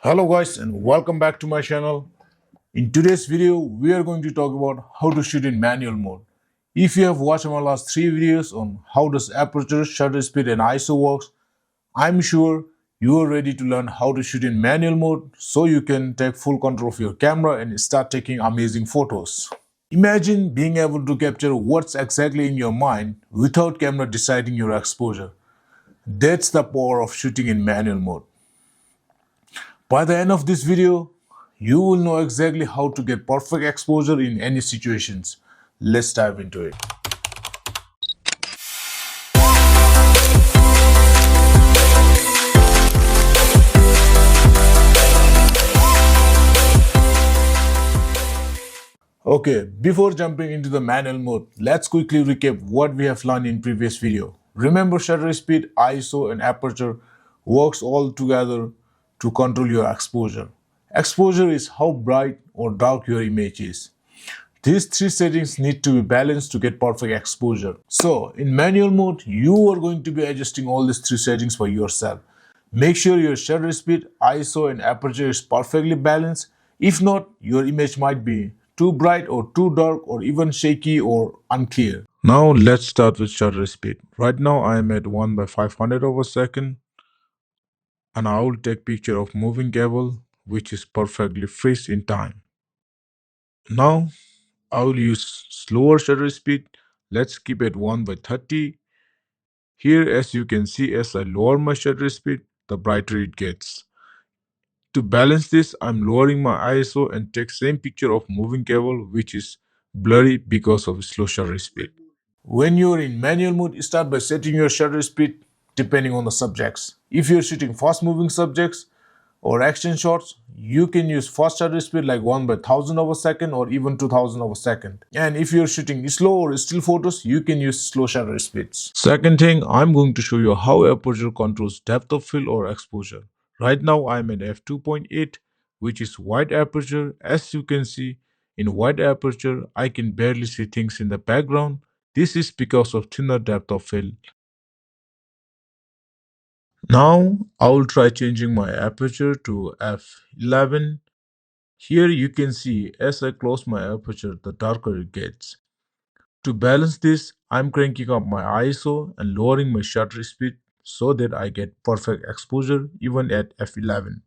Hello guys and welcome back to my channel. In today's video we are going to talk about how to shoot in manual mode. If you have watched my last 3 videos on how does aperture, shutter speed and ISO works, I'm sure you are ready to learn how to shoot in manual mode so you can take full control of your camera and start taking amazing photos. Imagine being able to capture what's exactly in your mind without camera deciding your exposure. That's the power of shooting in manual mode. By the end of this video, you will know exactly how to get perfect exposure in any situations. Let's dive into it. Okay, before jumping into the manual mode, let's quickly recap what we have learned in previous video. Remember shutter speed, ISO and aperture works all together to control your exposure. Exposure is how bright or dark your image is. These three settings need to be balanced to get perfect exposure. So, in manual mode, you are going to be adjusting all these three settings for yourself. Make sure your shutter speed, ISO and aperture is perfectly balanced. If not, your image might be too bright or too dark or even shaky or unclear. Now let's start with shutter speed. Right now I am at 1 by 500 of a second and I will take picture of moving cable which is perfectly freeze in time. Now I will use slower shutter speed. Let's keep it 1 by 30. Here as you can see, as I lower my shutter speed, the brighter it gets. To balance this, I'm lowering my ISO and take same picture of moving cable which is blurry because of slow shutter speed. When you're in manual mode, start by setting your shutter speed depending on the subjects. If you're shooting fast moving subjects, or action shots, you can use fast shutter speed like 1 by 1000 of a second or even 2000 of a second. And if you're shooting slow or still photos, you can use slow shutter speeds. Second thing, I'm going to show you how aperture controls depth of field or exposure. Right now I'm at f2.8, which is wide aperture. As you can see, in wide aperture, I can barely see things in the background. This is because of thinner depth of field. Now I will try changing my aperture to f11. Here you can see as I close my aperture, the darker it gets. To balance this, I'm cranking up my ISO and lowering my shutter speed so that I get perfect exposure even at f11.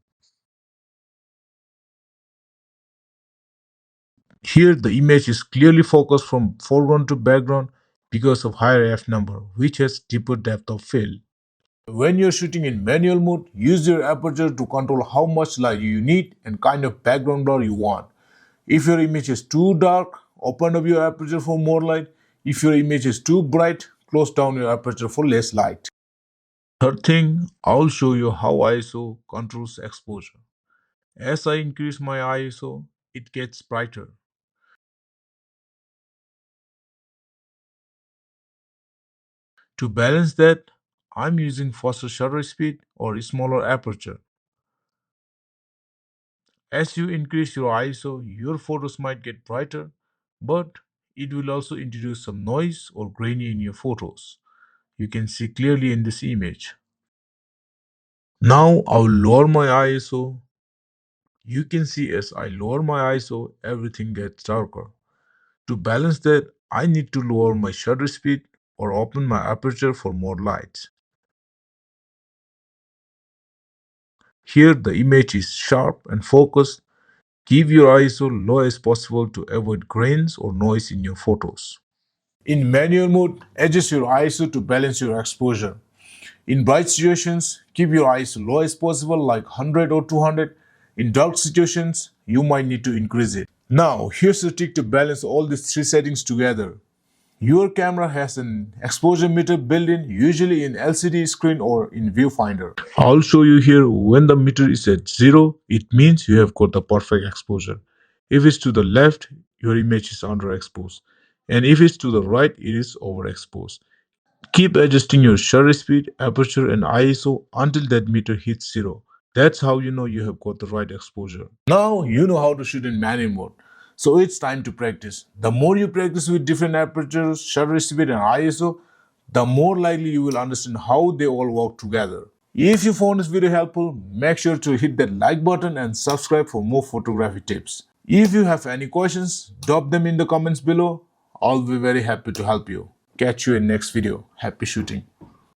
Here the image is clearly focused from foreground to background because of higher f number, which has deeper depth of field. When you're shooting in manual mode, use your aperture to control how much light you need and kind of background blur you want. If your image is too dark, open up your aperture for more light. If your image is too bright, close down your aperture for less light. Third thing, I'll show you how ISO controls exposure. As I increase my ISO, it gets brighter. To balance that, I'm using faster shutter speed or smaller aperture. As you increase your ISO, your photos might get brighter, but it will also introduce some noise or grainy in your photos. You can see clearly in this image. Now I'll lower my ISO. You can see as I lower my ISO, everything gets darker. To balance that, I need to lower my shutter speed or open my aperture for more light. Here the image is sharp and focused. Keep your ISO low as possible to avoid grains or noise in your photos. In manual mode, adjust your ISO to balance your exposure. In bright situations, keep your ISO low as possible like 100 or 200. In dark situations, you might need to increase it. Now, here's a trick to balance all these three settings together. Your camera has an exposure meter built in, usually in LCD screen or in viewfinder. I'll show you here when the meter is at 0, it means you have got the perfect exposure. If it's to the left, your image is underexposed. And if it's to the right, it is overexposed. Keep adjusting your shutter speed, aperture and ISO until that meter hits 0. That's how you know you have got the right exposure. Now you know how to shoot in manual mode. So it's time to practice. The more you practice with different apertures, shutter speed and ISO, the more likely you will understand how they all work together. If you found this video helpful, make sure to hit that like button and subscribe for more photography tips. If you have any questions, drop them in the comments below. I'll be very happy to help you. Catch you in next video. Happy shooting.